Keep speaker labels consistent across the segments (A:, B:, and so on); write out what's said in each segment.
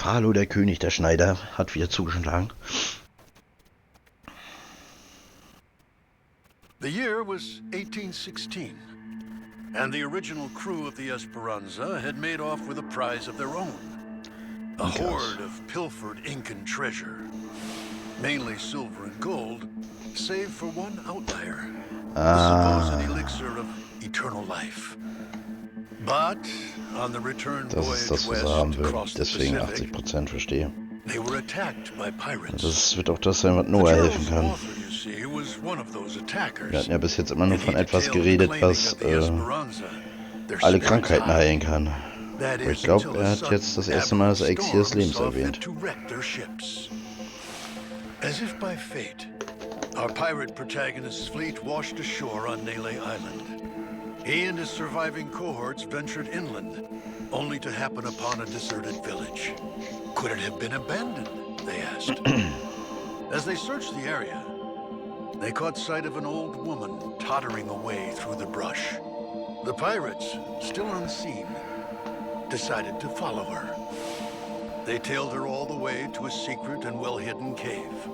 A: Hallo, der König, der Schneider, hat wieder zugeschlagen.
B: The year was 1816, and the original crew of the Esperanza had made off with a prize of their own. A hoard of pilfered Incan treasure, mainly silver and gold, save for one outlier, the supposed elixir of eternal life. But on the return voyage west across the Pacific,
A: 80% verstehe.
B: they were attacked by pirates.
A: Das wird auch das sein, was Noah helfen kann. Wir hatten ja bis jetzt immer nur von etwas geredet, was alle Krankheiten heilen kann. Aber ich glaube, er hat jetzt das erste Mal das Elixier des Lebens erwähnt.
B: As if by fate, our pirate protagonist's fleet washed ashore on Nele Island. He and his surviving cohorts ventured inland, only to happen upon a deserted village. Could it have been abandoned, they asked. As they searched the area, they caught sight of an old woman tottering away through the brush. The pirates, still unseen, decided to follow her. They tailed her all the way to a secret and well-hidden cave.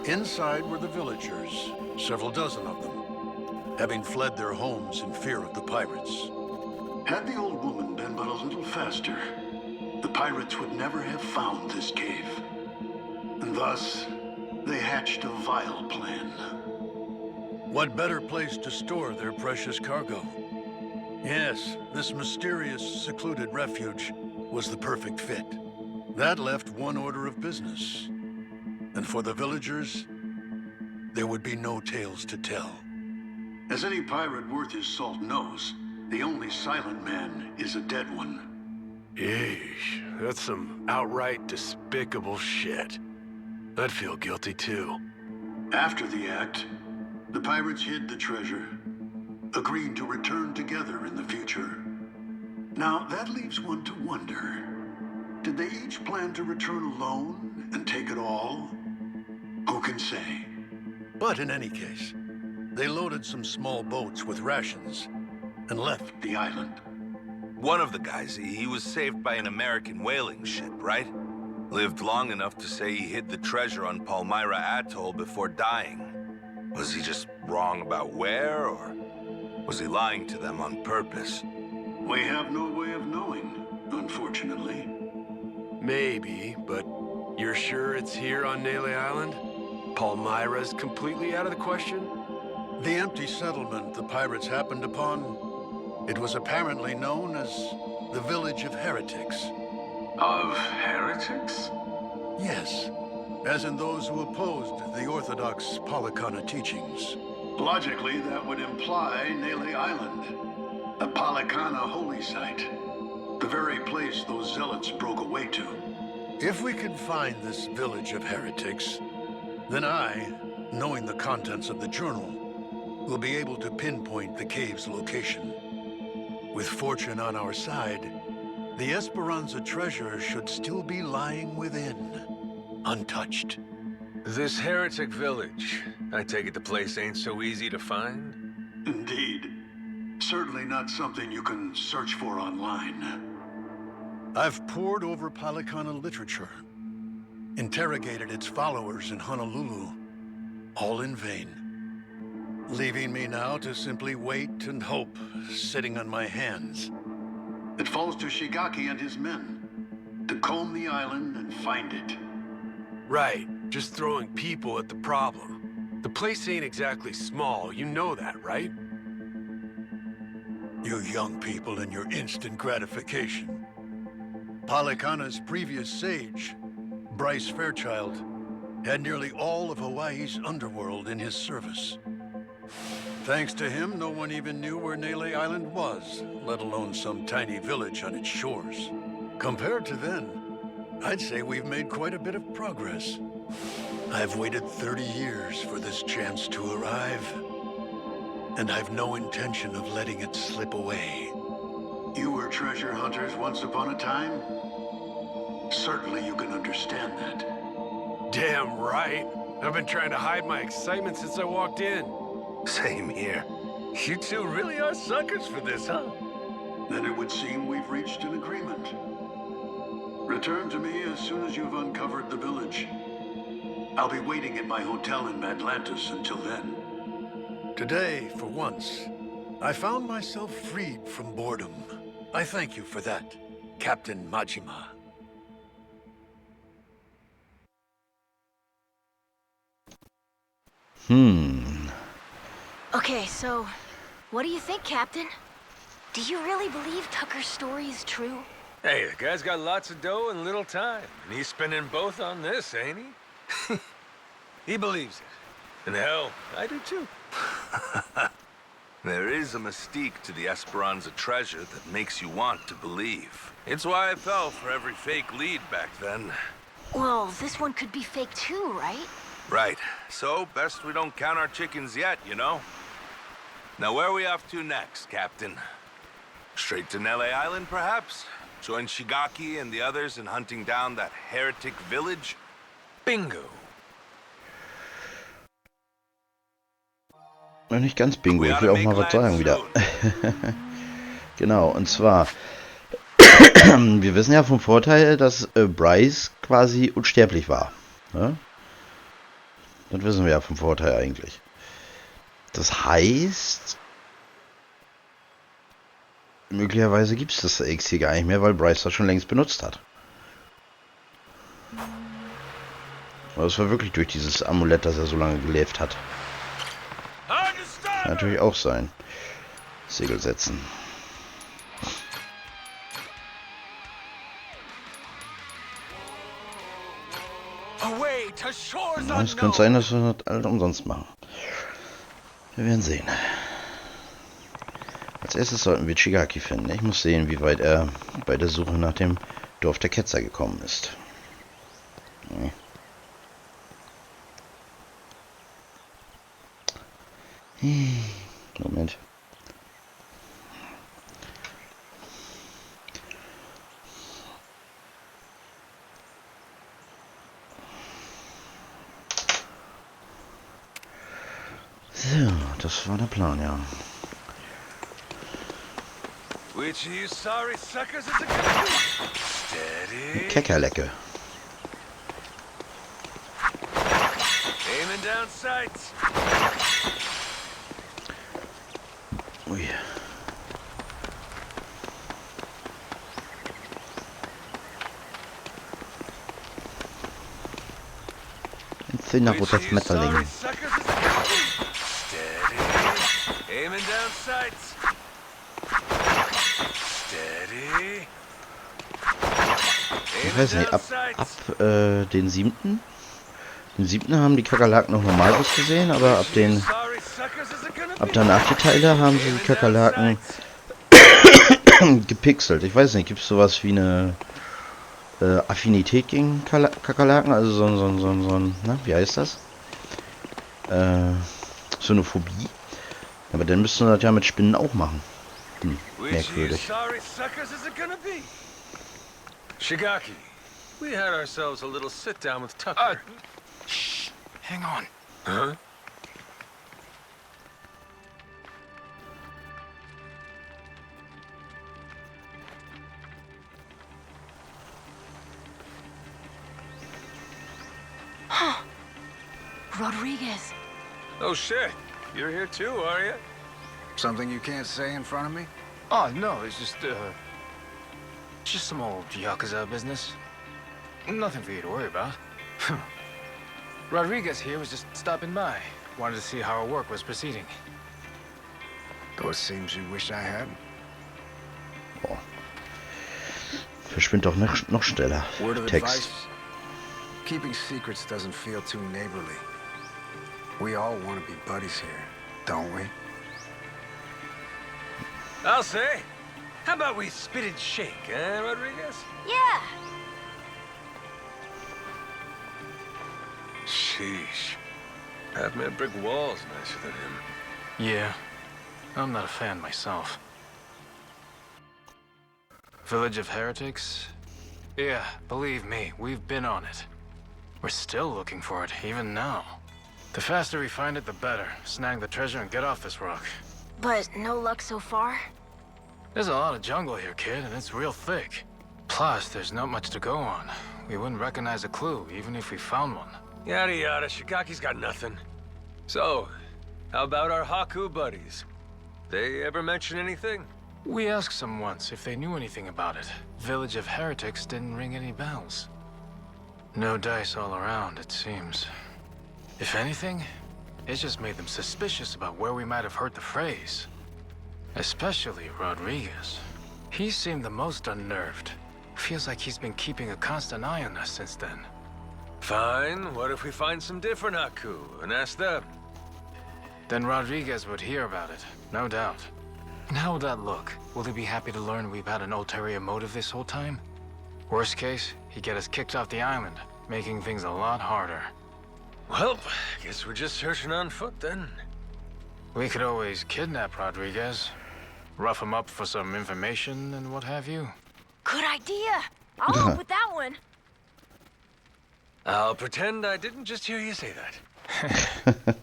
B: Inside were the villagers, several dozen of them, having fled their homes in fear of the pirates. Had the old woman been but a little faster, the pirates would never have found this cave. And thus, they hatched a vile plan. What better place to store their precious cargo? Yes, this mysterious, secluded refuge was the perfect fit. That left one order of business. And for the villagers, there would be no tales to tell. As any pirate worth his salt knows, the only silent man is a dead one.
C: Yeesh, that's some outright despicable shit. I'd feel guilty too.
B: After the act, the pirates hid the treasure, agreed to return together in the future. Now, that leaves one to wonder. Did they each plan to return alone and take it all? Who can say? But in any case, they loaded some small boats with rations and left the island.
D: One of the guys, he was saved by an American whaling ship, right? Lived long enough to say he hid the treasure on Palmyra Atoll before dying. Was he just wrong about where, or was he lying to them on purpose?
B: We have no way of knowing, unfortunately.
C: Maybe, but you're sure it's here on Nele Island? Palmyra's completely out of the question?
B: The empty settlement the pirates happened upon, it was apparently known as the Village of Heretics.
E: Of heretics?
B: Yes, as in those who opposed the orthodox Polycana teachings.
E: Logically, that would imply Nele Island, a Polycana holy site. The very place those zealots broke away to.
B: If we can find this Village of Heretics, then I, knowing the contents of the journal, will be able to pinpoint the cave's location. With fortune on our side, the Esperanza treasure should still be lying within, untouched.
C: This heretic village, I take it the place ain't so easy to find?
E: Indeed. Certainly not something you can search for online.
B: I've pored over Polycana literature, interrogated its followers in Honolulu, all in vain. Leaving me now to simply wait and hope, sitting on my hands.
E: It falls to Shigaki and his men to comb the island and find it.
C: Right, just throwing people at the problem. The place ain't exactly small, you know that, right?
B: You young people and your instant gratification. Polycana's previous sage, Bryce Fairchild, had nearly all of Hawaii's underworld in his service. Thanks to him, no one even knew where Nele Island was, let alone some tiny village on its shores. Compared to then, I'd say we've made quite a bit of progress. I've waited 30 years for this chance to arrive, and I've no intention of letting it slip away.
E: You were treasure hunters once upon a time? Certainly you can understand that.
C: Damn right. I've been trying to hide my excitement since I walked in.
D: Same here. You two really are suckers for this, huh?
E: Then it would seem we've reached an agreement. Return to me as soon as you've uncovered the village. I'll be waiting at my hotel in Atlantis until then.
B: Today, for once, I found myself freed from boredom. I thank you for that, Captain Majima.
F: Okay, so, what do you think, Captain? Do you really believe Tucker's story is true?
C: Hey, the guy's got lots of dough and little time. And he's spending both on this, ain't he? He believes it. And hell, I do too.
D: There is a mystique to the Esperanza treasure that makes you want to believe. It's why I fell for every fake lead back then.
F: Well, this one could be fake too, right?
D: Right. So, best we don't count our chickens yet, you know? Now, where are we off to next, Captain? Straight to Nele Island, perhaps? Join Shigaki and the others in hunting down that heretic village?
C: Bingo.
A: Nicht ganz Bingo, ich will auch mal was sagen wieder. Genau, und zwar, wir wissen ja vom Vorteil, dass Bryce quasi unsterblich war. Ne? Das wissen wir ja vom Vorteil eigentlich. Das heißt, möglicherweise gibt es das X hier gar nicht mehr, weil Bryce das schon längst benutzt hat. Aber es war wirklich durch dieses Amulett, das er so lange gelebt hat. Kann natürlich auch sein. Segel setzen. Ja, es könnte sein, dass wir das alles umsonst machen. Wir werden sehen. Als erstes sollten wir Shigaki finden. Ich muss sehen, wie weit er bei der Suche nach dem Dorf der Ketzer gekommen ist. Nee. Moment. So, das war der Plan, ja. Keckerlecke.
C: Aiming down sights.
A: Ui. Ein zehnerroter Schmetterling. Ich weiß nicht, ab den 7. Den 7. haben die Kakerlaken noch normal ausgesehen, aber ab danach die Teile haben sie die Kakerlaken gepixelt. Ich weiß nicht, gibt es sowas wie eine Affinität gegen Kakerlaken? Also so ein, na, wie heißt das? So eine Phobie? Aber dann müssten wir das ja mit Spinnen auch machen. Merkwürdig.
C: Shigaki, we had ourselves a little sit down with Tucker.
G: Shh, hang on.
C: Huh?
F: Huh. Rodriguez.
C: Oh shit, you're here too, are you?
G: Something you can't say in front of me? Oh, no, it's just some old Yakuza business. Nothing for you to worry about. Rodriguez here was just stopping by. Wanted to see how our work was proceeding. Though it seems you wish I had.
A: Boah. Verschwindet doch noch schneller.
G: Word of
A: Text.
G: advice. Keeping secrets doesn't feel too neighborly. We all want to be buddies here, don't we?
C: I'll say. How about we spit and shake, eh, Rodriguez?
F: Yeah.
C: Sheesh. Half-man brick wall's nicer than him.
G: Yeah. I'm not a fan myself. Village of Heretics? Yeah, believe me, we've been on it. We're still looking for it, even now. The faster we find it, the better. Snag the treasure and get off this rock.
F: But no luck so far?
G: There's a lot of jungle here, kid, and it's real thick. Plus, there's not much to go on. We wouldn't recognize a clue, even if we found one.
C: Yada yada, Shigaki's got nothing. So, how about our Haku buddies? They ever mention anything?
G: We asked some once if they knew anything about it. Village of Heretics didn't ring any bells. No dice all around, it seems. If anything, it just made them suspicious about where we might have heard the phrase. Especially Rodriguez. He seemed the most unnerved. Feels like he's been keeping a constant eye on us since then.
C: Fine, what if we find some different Haku and ask them?
G: Then Rodriguez would hear about it, no doubt. And how would that look? Will he be happy to learn we've had an ulterior motive this whole time? Worst case, he'd get us kicked off the island, making things a lot harder.
C: Well, guess we're just searching on foot then.
G: We could always kidnap Rodriguez, rough him up for some information and what have you.
F: Good idea. I'll help with that one.
C: I'll pretend I didn't just hear you say that.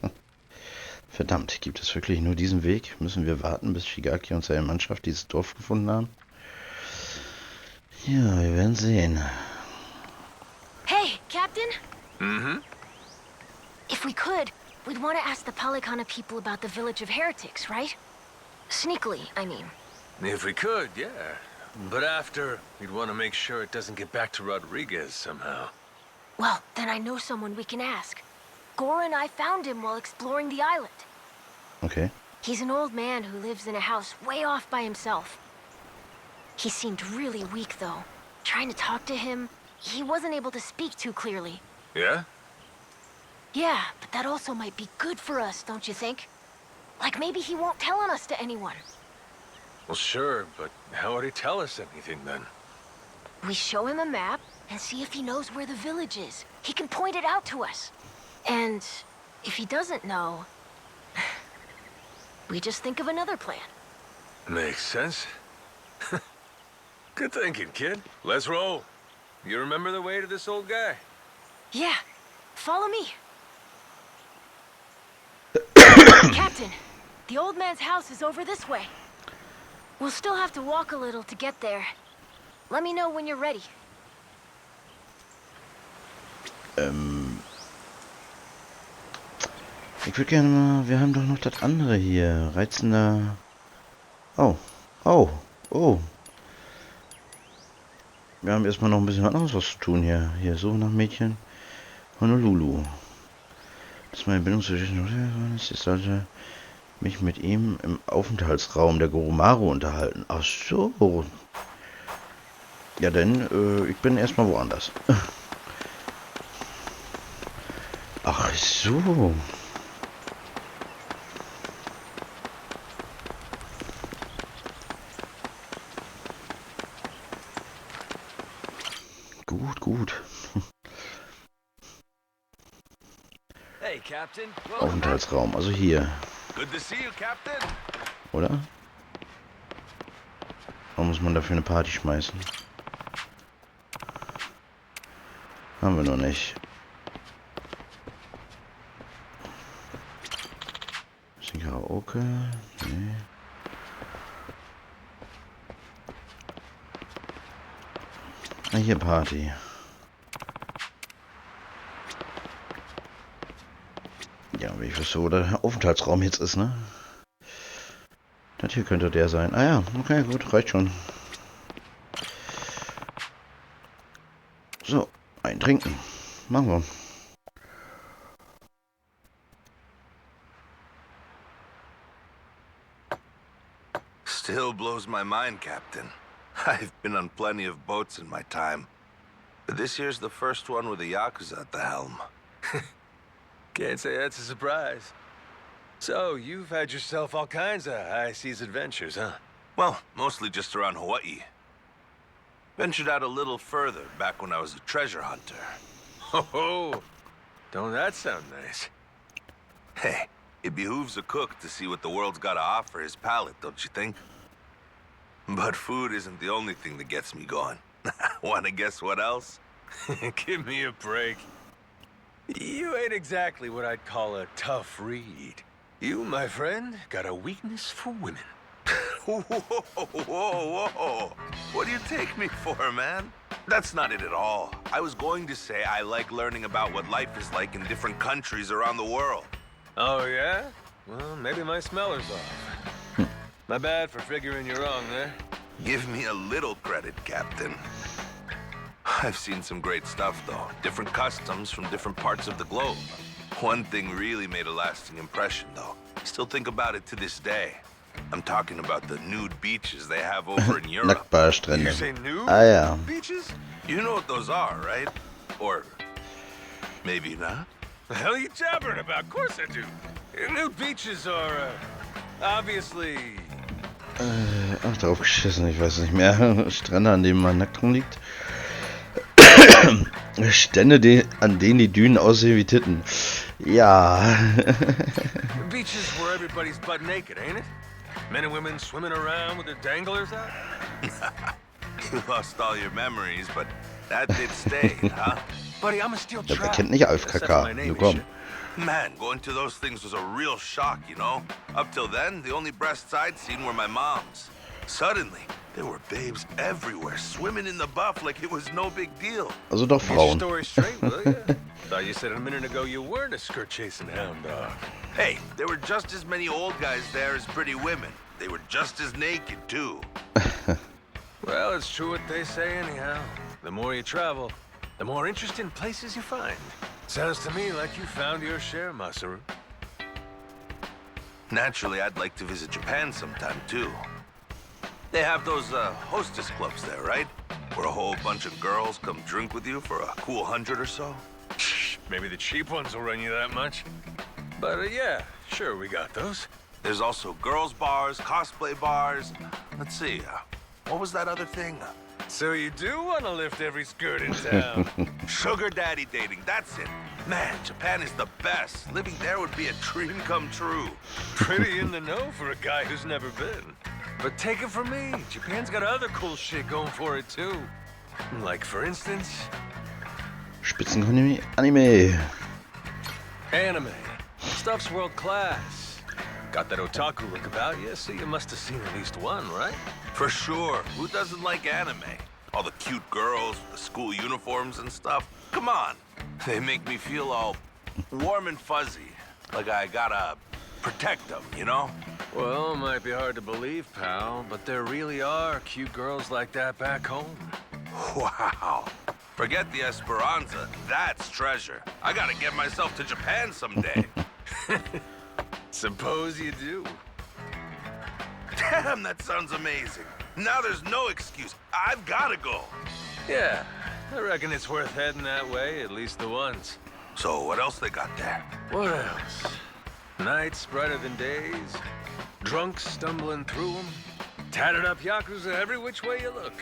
A: Verdammt, gibt es wirklich nur diesen Weg? Müssen wir warten, bis Shigaki und seine Mannschaft dieses Dorf gefunden haben? Ja, wir werden sehen.
F: Hey, Captain.
C: Mm-hmm.
F: If we could, we'd want to ask the Polycana people about the village of heretics, right? Sneakily, I mean.
C: If we could, yeah. But after, we'd want to make sure it doesn't get back to Rodriguez somehow.
F: Well, then I know someone we can ask. Gora and I found him while exploring the island.
A: Okay.
F: He's an old man who lives in a house way off by himself. He seemed really weak, though. Trying to talk to him, he wasn't able to speak too clearly.
C: Yeah?
F: Yeah, but that also might be good for us, don't you think? Like maybe he won't tell on us to anyone.
C: Well, sure, but how would he tell us anything then?
F: We show him a map and see if he knows where the village is. He can point it out to us. And if he doesn't know, we just think of another plan.
C: Makes sense. Good thinking, kid. Let's roll. You remember the way to this old guy?
F: Yeah, follow me. Captain, the old man's house is over this way. We'll still have to walk a little to get there. Let me know when you're ready.
A: Ich würde gerne mal... Wir haben doch noch das andere hier. Reizender... Oh. Oh. Oh. Wir haben erstmal noch ein bisschen anderes was zu tun hier. Hier, Suche nach Mädchen. Honolulu. Das ist meine Bindung zwischen... Ich sollte mich mit ihm im Aufenthaltsraum der Goromaru unterhalten. Ach so. Ja, denn ich bin erstmal woanders. Ach so. Gut, gut.
C: Hey, Captain.
A: Aufenthaltsraum, also hier.
D: Good to see you, Captain.
A: Oder? Warum muss man dafür eine Party schmeißen? Haben wir noch nicht. Ist ein Karaoke? Nee. Ah, hier Party. Ja, wie ich wüsste, wo der Aufenthaltsraum jetzt ist, ne? Das hier könnte der sein. Ah ja, okay, gut, reicht schon. So, ein Trinken. Machen wir.
D: Still blows my mind, Captain. I've been on plenty of boats in my time, but this year's the first one with a Yakuza at the helm.
C: Can't say that's a surprise. So, you've had yourself all kinds of high seas adventures, huh?
D: Well, mostly just around Hawaii. Ventured out a little further back when I was a treasure hunter.
C: Ho ho! Don't that sound nice?
D: Hey, it behooves a cook to see what the world's got to offer his palate, don't you think? But food isn't the only thing that gets me going. Wanna guess what else?
C: Give me a break. You ain't exactly what I'd call a tough read. You, my friend, got a weakness for women.
D: Whoa, whoa. What do you take me for, man? That's not it at all. I was going to say I like learning about what life is like in different countries around the world.
C: Oh, yeah? Well, maybe my smeller's off. My bad for figuring you wrong there.
D: Give me a little credit, Captain. I've seen some great stuff, though. Different customs from different parts of the globe. One thing really made a lasting impression, though. Still think about it to this day. I'm talking about the nude beaches they have over in Europe.
C: You
A: Nacktbadestrände.
C: say nude
A: Ah ja.
C: beaches?
D: You know what those are, right? Or maybe not.
C: The hell are you jabbering about? Of course I do. Nude beaches are, obviously...
A: Ach, drauf geschissen, ich weiß nicht mehr. Strände, an denen man nackt rumliegt. Stände, an denen die Dünen aussehen wie Titten. Ja.
C: Beaches where everybody's butt naked, ain't it? Men and women swimming around with their danglers out?
D: You lost all your memories, but that did stay, huh?
C: Buddy, I'm a steel
A: Der
C: trap.
A: kennt nicht AFKK.
C: Except for my name
A: Nu
C: and
A: komm.
C: shit.
D: Man, going to those things was a real shock, you know? Up till then, the only breasts I'd seen were my mom's. Suddenly, there were babes everywhere, swimming in the buff like it was no big deal.
A: Also doch
C: Get your
A: Frauen.
C: story straight, will ya? Thought you said a minute ago you weren't a skirt-chasing hound dog.
D: Hey, there were just as many old guys there as pretty women. They were just as naked, too.
C: Well, it's true what they say anyhow. The more you travel, the more interesting places you find. Sounds to me like you found your share, Masaru.
D: Naturally, I'd like to visit Japan sometime, too. They have those, hostess clubs there, right? Where a whole bunch of girls come drink with you for a cool 100 or so?
C: Maybe the cheap ones will run you that much. But yeah, sure, we got those.
D: There's also girls' bars, cosplay bars. Let's see, what was that other thing?
C: So you do want to lift every skirt in town?
D: Sugar daddy dating, that's it. Man, Japan is the best. Living there would be a dream come true.
C: Pretty in the know for a guy who's never been. But take it from me, Japan's got other cool shit going for it too. Like, for instance,
A: Spitzenanime.
C: anime. Stuff's world class. Got that otaku look about you, so you must have seen at least one, right?
D: For sure. Who doesn't like anime? All the cute girls, the school uniforms and stuff. Come on. They make me feel all warm and fuzzy. Like I gotta protect them, you know?
C: Well, might be hard to believe, pal, but there really are cute girls like that back home.
D: Wow. Forget the Esperanza. That's treasure. I gotta get myself to Japan someday.
C: Suppose you do.
D: Damn, that sounds amazing. Now there's no excuse. I've gotta go.
C: Yeah, I reckon it's worth heading that way, at least the once.
D: So what else they got there?
C: What else? Nights brighter than days, drunks stumbling through them, tattered up Yakuza every which way you look.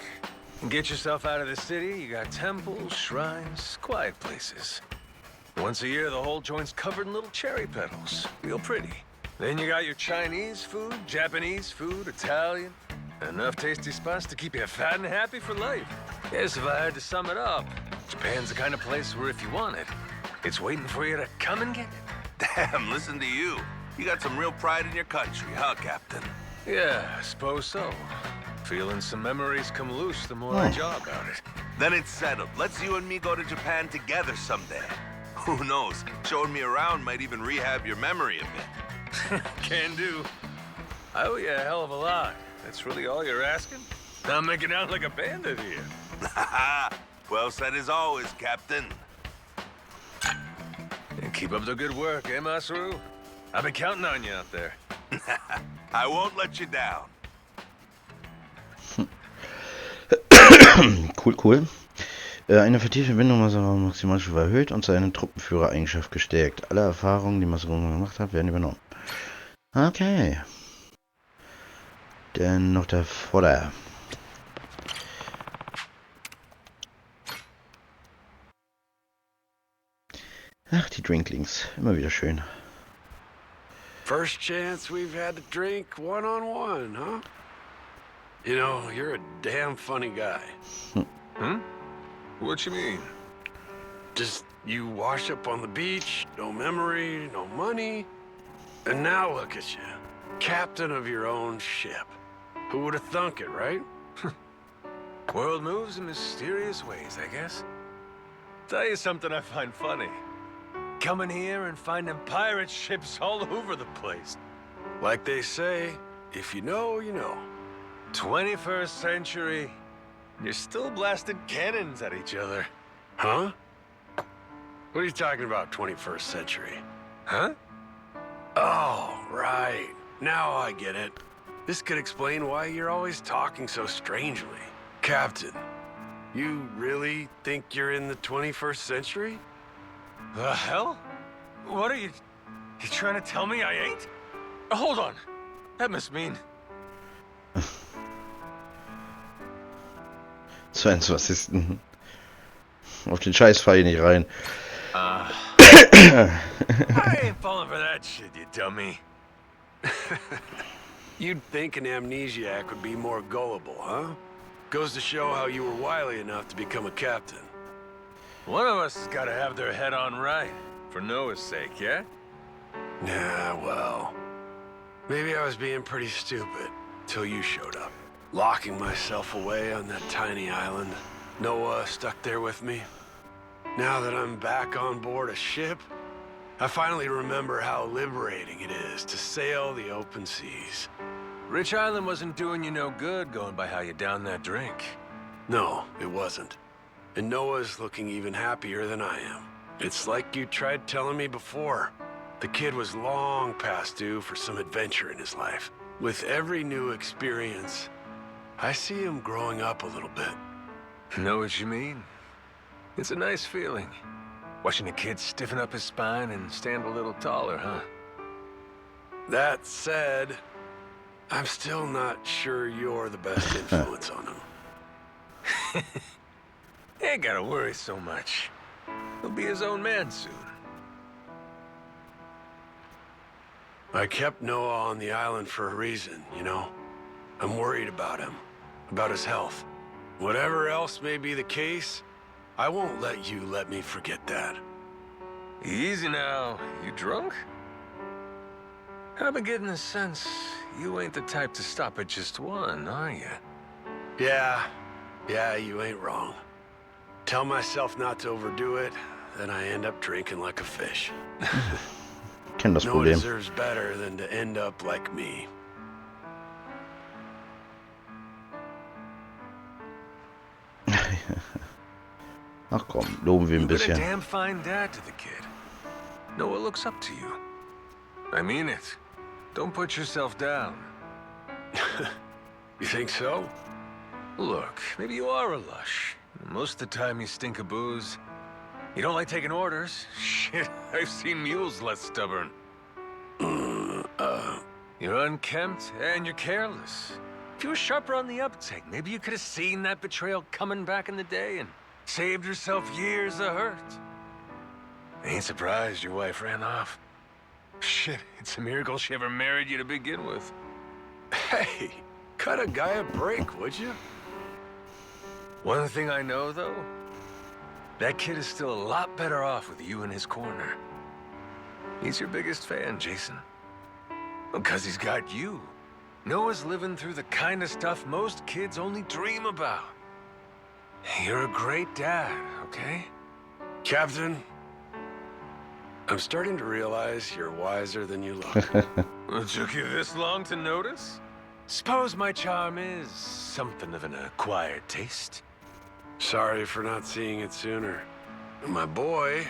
C: Get yourself out of the city, you got temples, shrines, quiet places. Once a year, the whole joint's covered in little cherry petals. Real pretty. Then you got your Chinese food, Japanese food, Italian. Enough tasty spots to keep you fat and happy for life. Yes, if I had to sum it up, Japan's the kind of place where if you want it, it's waiting for you to come and get it.
D: Damn, listen to you. You got some real pride in your country, huh, Captain?
C: Yeah, I suppose so. Feeling some memories come loose the more I jaw about it.
D: Then it's settled. Let's you and me go to Japan together someday. Who knows? Showing me around might even rehab your memory a bit.
C: Can do. I owe you a hell of a lot. That's really all you're asking? I'm making out like a bandit here.
D: Well said as always, Captain.
C: And keep up the good work, eh, Masaru? I've been counting on you out there.
D: I won't let you down.
A: Cool. Eine vertiefte Bindung Masaru Maximalstufe erhöht und seine Truppenführereigenschaft gestärkt. Alle Erfahrungen, die Masaru gemacht hat, werden übernommen. Okay. Dann noch der Vorder. Ach, die Drinklings. Immer wieder schön.
H: First chance we've had to drink one-on-one, huh? You know, you're a damn funny guy.
C: What you mean?
H: Just, you wash up on the beach, no memory, no money. And now look at you, captain of your own ship. Who would have thunk it, right?
C: World moves in mysterious ways, I guess. Tell you something I find funny. Coming here and finding pirate ships all over the place.
H: Like they say, if you know, you know.
C: 21st century, you're still blasting cannons at each other.
H: Huh? What are you talking about, 21st century?
C: Huh?
H: Oh, right. Now I get it. This could explain why you're always talking so strangely. Captain, you really think you're in the 21st century?
C: The hell? What are you... You trying to tell me I ain't? Hold on. That must mean...
A: 22. Auf den Scheiß fall ich nicht rein.
C: I ain't falling for that shit, you dummy.
H: You'd think an amnesiac would be more gullible, huh? Goes to show how you were wily enough to become a captain.
C: One of us has got to have their head on right. For Noah's sake, yeah?
H: Yeah, well... Maybe I was being pretty stupid, till you showed up. Locking myself away on that tiny island. Noah stuck there with me. Now that I'm back on board a ship, I finally remember how liberating it is to sail the open seas.
C: Rich Island wasn't doing you no good going by how you downed that drink.
H: No, it wasn't. And Noah's looking even happier than I am. It's like you tried telling me before. The kid was long past due for some adventure in his life. With every new experience, I see him growing up a little bit.
C: Know what you mean? It's a nice feeling. Watching a kid stiffen up his spine and stand a little taller, huh?
H: That said, I'm still not sure you're the best influence on him.
C: Ain't gotta worry so much. He'll be his own man soon.
H: I kept Noah on the island for a reason, you know? I'm worried about him, about his health. Whatever else may be the case, I won't let you let me forget that.
C: Easy now. You drunk? I've been getting the sense you ain't the type to stop at just one, are you?
H: Yeah, you ain't wrong. Tell myself not to overdo it, then I end up drinking like a fish.
A: Kenn das
H: No one
A: Problem.
H: deserves better than to end up like me.
A: Ach komm, loben wir ein
C: You've been a
A: bisschen.
C: damn fine dad to the kid. Noah looks up to you. I mean it. Don't put yourself down.
H: You think so?
C: Look, maybe you are a lush. Most of the time you stink of booze. You don't like taking orders. Shit, I've seen mules less stubborn. You're unkempt and you're careless. If you were sharper on the uptake, maybe you could have seen that betrayal coming back in the day and saved yourself years of hurt. I ain't surprised your wife ran off. Shit, it's a miracle she ever married you to begin with.
H: Hey, cut a guy a break, would you?
C: One thing I know, though, that kid is still a lot better off with you in his corner. He's your biggest fan, Jason. Because he's got you. Noah's living through the kind of stuff most kids only dream about. You're a great dad, okay?
H: Captain, I'm starting to realize you're wiser than you look.
C: It took you this long to notice? Suppose my charm is something of an acquired taste.
H: Sorry for not seeing it sooner. My boy,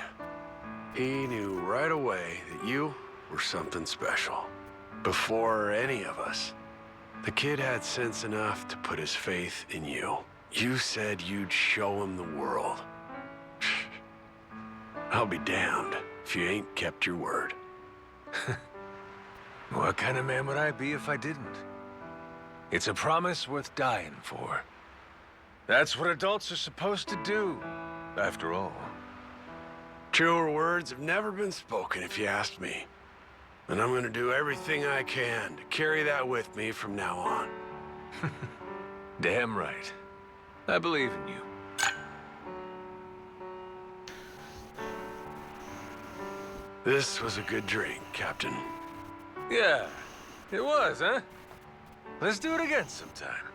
H: he knew right away that you were something special. Before any of us. The kid had sense enough to put his faith in you. You said you'd show him the world. I'll be damned if you ain't kept your word.
C: What kind of man would I be if I didn't? It's a promise worth dying for. That's what adults are supposed to do, after all.
H: Truer words have never been spoken, if you ask me. And I'm gonna do everything I can to carry that with me from now on.
C: Damn right. I believe in you.
H: This was a good drink, Captain.
C: Yeah, it was, huh? Let's do it again sometime.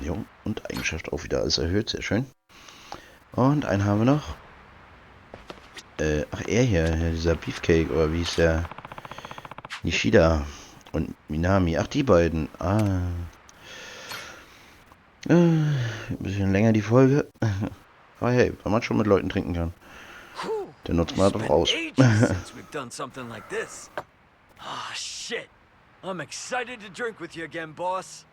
A: Jo, und Eigenschaft auch wieder alles erhöht, sehr schön. Und einen haben wir noch. Ach, er hier, dieser Beefcake, oder wie hieß der? Nishida und Minami. Ach, die beiden. Ah. Ein bisschen länger die Folge. Aber hey, wenn man schon mit Leuten trinken kann, dann nutzt man das doch aus.
I: Ah, shit. I'm excited to drink with you again, boss.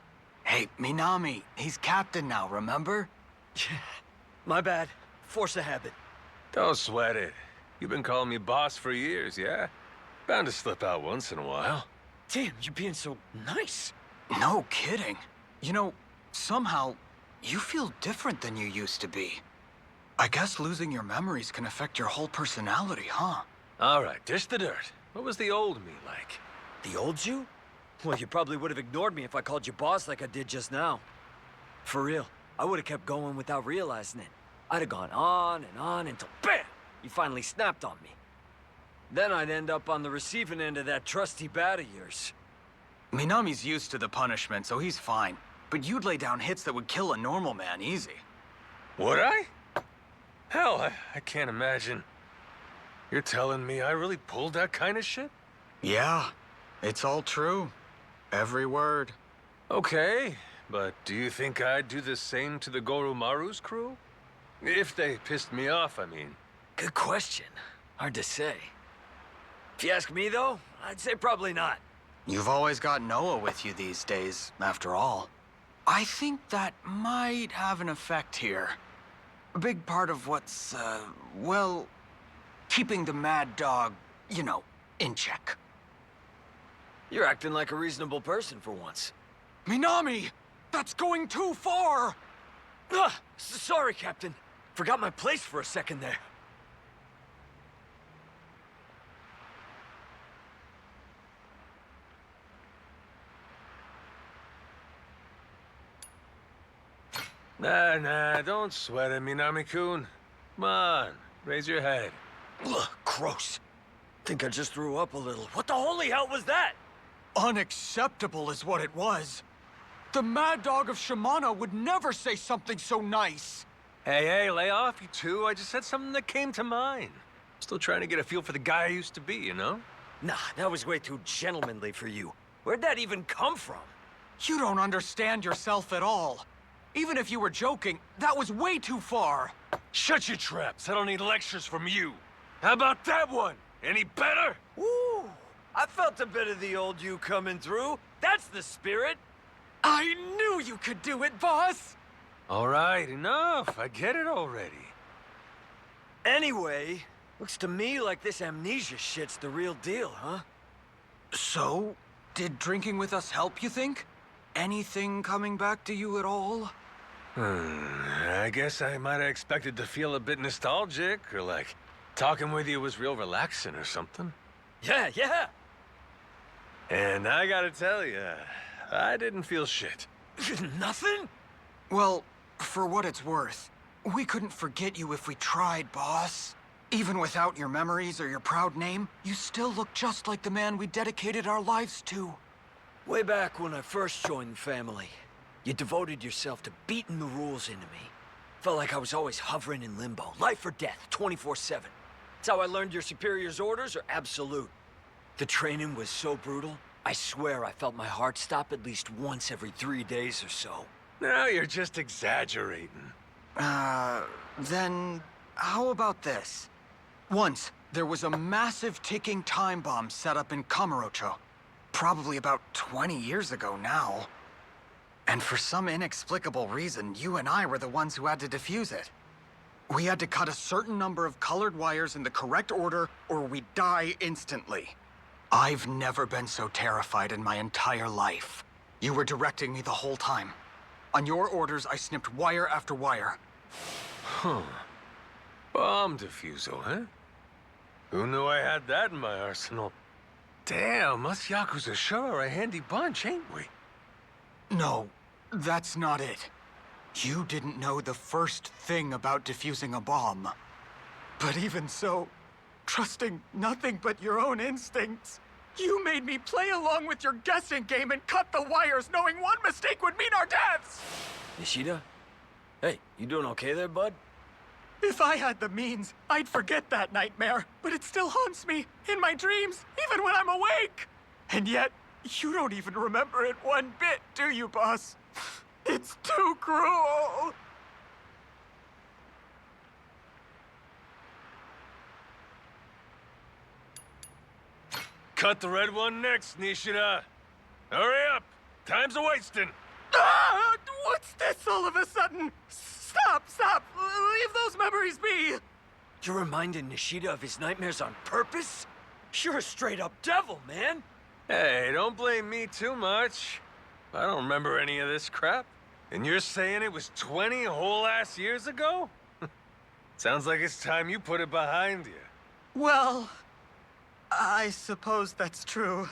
J: Hey, Minami, he's captain now, remember?
I: My bad. Force of habit.
C: Don't sweat it. You've been calling me boss for years, yeah? Bound to slip out once in a while.
I: Damn, you're being so nice.
J: No kidding. You know, somehow, you feel different than you used to be. I guess losing your memories can affect your whole personality, huh?
C: All right, dish the dirt. What was the old me like?
I: The old you? Well, you probably would have ignored me if I called you boss like I did just now. For real, I would have kept going without realizing it. I'd have gone on and on until BAM! You finally snapped on me. Then I'd end up on the receiving end of that trusty bat of yours.
J: Minami's used to the punishment, so he's fine. But you'd lay down hits that would kill a normal man easy.
C: Would I? Hell, I can't imagine. You're telling me I really pulled that kind of shit?
J: Yeah, it's all true. Every word.
C: Okay, but do you think I'd do the same to the Goromaru's crew? If they pissed me off, I mean.
I: Good question. Hard to say. If you ask me, though, I'd say probably not.
J: You've always got Noah with you these days, after all. I think that might have an effect here. A big part of what's, well, keeping the mad dog, you know, in check.
I: You're acting like a reasonable person for once.
J: Minami! That's going too far!
I: Sorry, Captain. Forgot my place for a second there.
C: Nah, don't sweat it, Minami-kun. Come on, raise your head.
I: Ugh, gross. Think I just threw up a little. What the holy hell was that?
J: Unacceptable is what it was. The mad dog of Shimano would never say something so nice.
C: Hey, lay off, you two. I just said something that came to mind. Still trying to get a feel for the guy I used to be, you know?
I: Nah, that was way too gentlemanly for you. Where'd that even come from?
J: You don't understand yourself at all. Even if you were joking, that was way too far.
C: Shut your traps. I don't need lectures from you. How about that one? Any better?
I: Woo! I felt a bit of the old you coming through. That's the spirit.
J: I knew you could do it, boss!
C: All right, enough. I get it already.
I: Anyway, looks to me like this amnesia shit's the real deal, huh?
J: So, did drinking with us help, you think? Anything coming back to you at all?
C: I guess I might have expected to feel a bit nostalgic, or like talking with you was real relaxing or something.
I: Yeah.
C: And I gotta tell you, I didn't feel shit.
I: Nothing?
J: Well, for what it's worth, we couldn't forget you if we tried, boss. Even without your memories or your proud name, you still look just like the man we dedicated our lives to.
I: Way back when I first joined the family, you devoted yourself to beating the rules into me. Felt like I was always hovering in limbo, life or death, 24/7. That's how I learned your superior's orders are absolute. The training was so brutal, I swear I felt my heart stop at least once every 3 days or so.
C: Now you're just exaggerating.
J: Then how about this? Once, there was a massive ticking time bomb set up in Kamurocho. Probably about 20 years ago now. And for some inexplicable reason, you and I were the ones who had to defuse it. We had to cut a certain number of colored wires in the correct order, or we'd die instantly. I've never been so terrified in my entire life. You were directing me the whole time. On your orders, I snipped wire after wire.
C: Huh. Bomb defusal, huh? Who knew I had that in my arsenal? Damn, us Yakuza sure are a handy bunch, ain't we?
J: No, that's not it. You didn't know the first thing about defusing a bomb. But even so, trusting nothing but your own instincts. You made me play along with your guessing game and cut the wires knowing one mistake would mean our deaths!
I: Nishida? Hey, you doing okay there, bud?
J: If I had the means, I'd forget that nightmare, but it still haunts me in my dreams, even when I'm awake. And yet, you don't even remember it one bit, do you, boss? It's too cruel.
C: Cut the red one next, Nishida. Hurry up! Time's a-wasting.
J: Ah, what's this all of a sudden? Stop! Leave those memories be!
I: You're reminding Nishida of his nightmares on purpose? You're a straight-up devil, man.
C: Hey, don't blame me too much. I don't remember any of this crap. And you're saying it was 20 whole-ass years ago? Sounds like it's time you put it behind you.
J: Well, I suppose that's true.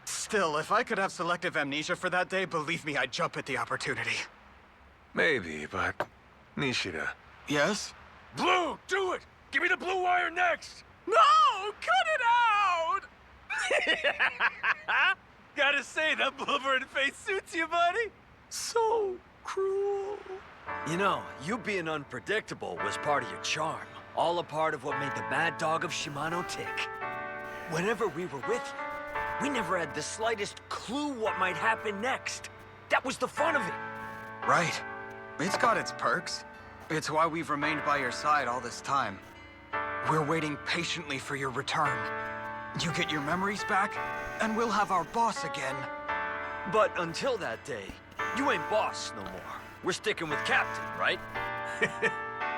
J: Still, if I could have selective amnesia for that day, believe me, I'd jump at the opportunity.
C: Maybe, but... Nishida.
J: Yes?
C: Blue, do it! Give me the blue wire next!
J: No! Cut it out!
C: Gotta say, that blubbered face suits you, buddy.
J: So cruel.
I: You know, you being unpredictable was part of your charm. All a part of what made the mad dog of Shimano tick. Whenever we were with you, we never had the slightest clue what might happen next. That was the fun of it.
J: Right. It's got its perks. It's why we've remained by your side all this time. We're waiting patiently for your return. You get your memories back, and we'll have our boss again.
I: But until that day, you ain't boss no more. We're sticking with Captain, right?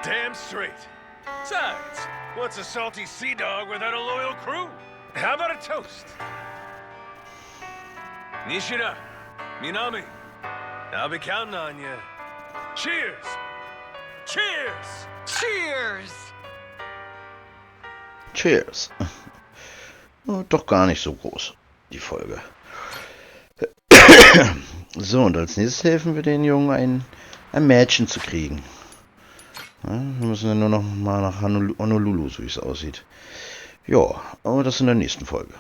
C: Damn straight. Besides, what's a salty sea dog without a loyal crew? How about a toast? Nishida, Minami, I'll be counting on you. Cheers! Cheers!
J: Cheers!
A: Cheers. Oh, doch gar nicht so groß, die Folge. So, und als nächstes helfen wir den Jungen, ein Mädchen zu kriegen. Ja, wir müssen dann nur noch mal nach Honolulu, so wie es aussieht. Ja, aber das in der nächsten Folge.